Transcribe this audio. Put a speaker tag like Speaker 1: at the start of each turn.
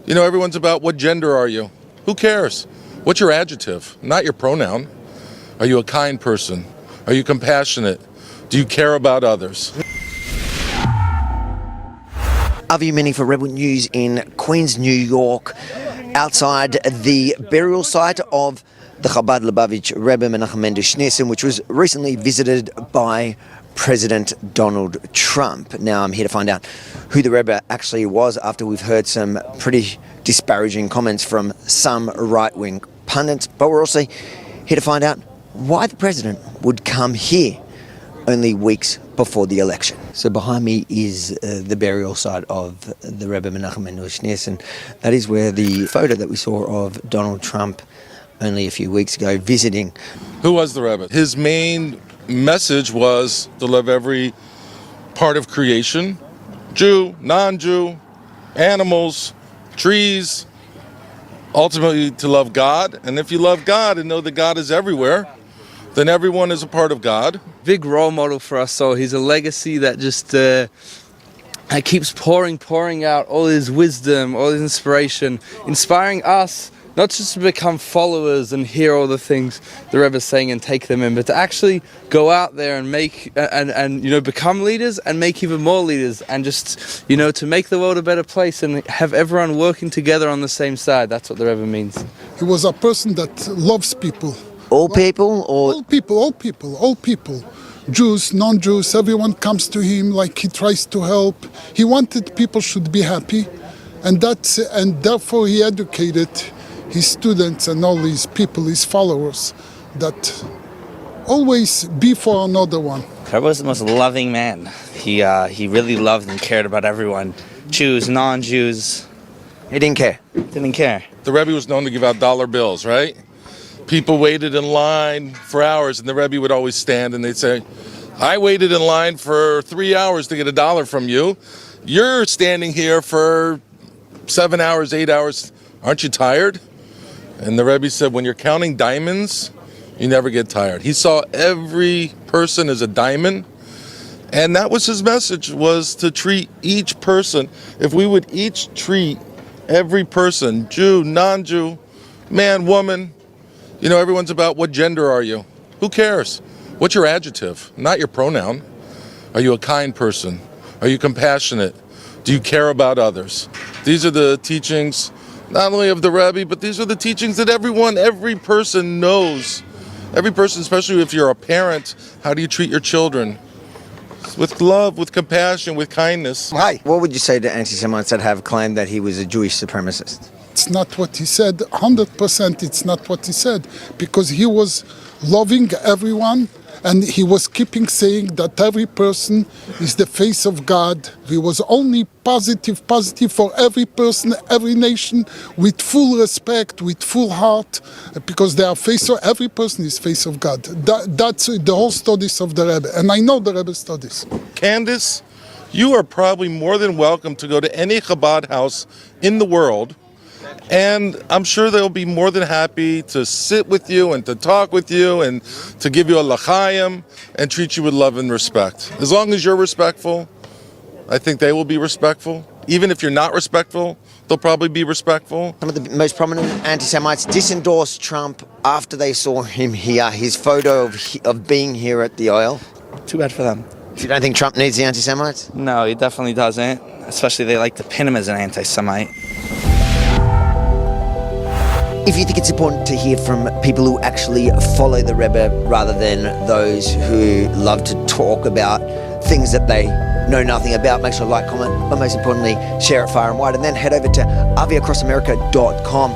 Speaker 1: You know, everyone's about what gender are you? Who cares? What's your adjective, not your pronoun? Are you a kind person? Are you compassionate? Do you care about others?
Speaker 2: Avi Yemini for Rebbe News in Queens, New York, outside the burial site of the Chabad Lubavatcher Rebbe Menachem Mendel Schneerson, which was recently visited by President Donald Trump. Now I'm here to find out who the Rebbe actually was after we've heard some pretty disparaging comments from some right-wing pundits, but we're also here to find out why the president would come here only weeks before the election. So behind me is the burial site of the Rebbe Menachem Mendel Schneerson. That is where the photo that we saw of Donald Trump only a few weeks ago visiting.
Speaker 1: Who was the Rebbe? His main message was to love every part of creation, Jew, non-Jew, animals, trees, ultimately to love God. And if you love God and know that God is everywhere, then everyone is a part of God.
Speaker 3: Big role model for us all. He's a legacy that just keeps pouring out all his wisdom, all his inspiration, inspiring us not just to become followers and hear all the things the Rebbe is saying and take them in, but to actually go out there and make and become leaders and make even more leaders, and just to make the world a better place and have everyone working together on the same side. That's what the Rebbe means.
Speaker 4: He was a person that loves people.
Speaker 2: All people, or
Speaker 4: all people. Jews, non-Jews, everyone comes to him like he tries to help. He wanted people should be happy, and therefore he educated his students and all his people, his followers, that always be for another one.
Speaker 5: Rebbe was the most loving man. He really loved and cared about everyone, Jews, non-Jews.
Speaker 2: he didn't care.
Speaker 5: Didn't care.
Speaker 1: The Rebbe was known to give out dollar bills, right? People waited in line for hours, and the Rebbe would always stand and they'd say, I waited in line for 3 hours to get $1 from you. You're standing here for 7 hours, 8 hours. Aren't you tired? And the Rebbe said, when you're counting diamonds, you never get tired. He saw every person as a diamond, and that was his message, was to treat each person. If we would each treat every person, Jew, non-Jew, man, woman, everyone's about what gender are you? Who cares? What's your adjective, not your pronoun? Are you a kind person? Are you compassionate? Do you care about others? These are the teachings not only of the Rebbe, but these are the teachings that every person knows. Every person, especially if you're a parent, how do you treat your children? With love, with compassion, with kindness.
Speaker 2: Hi. What would you say to anti-Semites that have claimed that he was a Jewish supremacist?
Speaker 4: It's not what he said. 100% it's not what he said, because he was loving everyone, and he was keeping saying that every person is the face of God. He was only positive for every person, every nation, with full respect, with full heart, because they are every person is face of God. That's the whole studies of the Rebbe, and I know the Rebbe studies.
Speaker 1: Candace, you are probably more than welcome to go to any Chabad house in the world, and I'm sure they'll be more than happy to sit with you and to talk with you and to give you a l'chaim and treat you with love and respect. As long as you're respectful, I think they will be respectful. Even if you're not respectful, they'll probably be respectful.
Speaker 2: Some of the most prominent anti-Semites disendorsed Trump after they saw him here, his photo of being here at the Ohel.
Speaker 5: Too bad for them.
Speaker 2: You don't think Trump needs the anti-Semites?
Speaker 5: No, he definitely doesn't. Especially they like to pin him as an anti-Semite.
Speaker 2: If you think it's important to hear from people who actually follow the Rebbe rather than those who love to talk about things that they know nothing about, make sure to like, comment, but most importantly, share it far and wide, and then head over to aviacrossamerica.com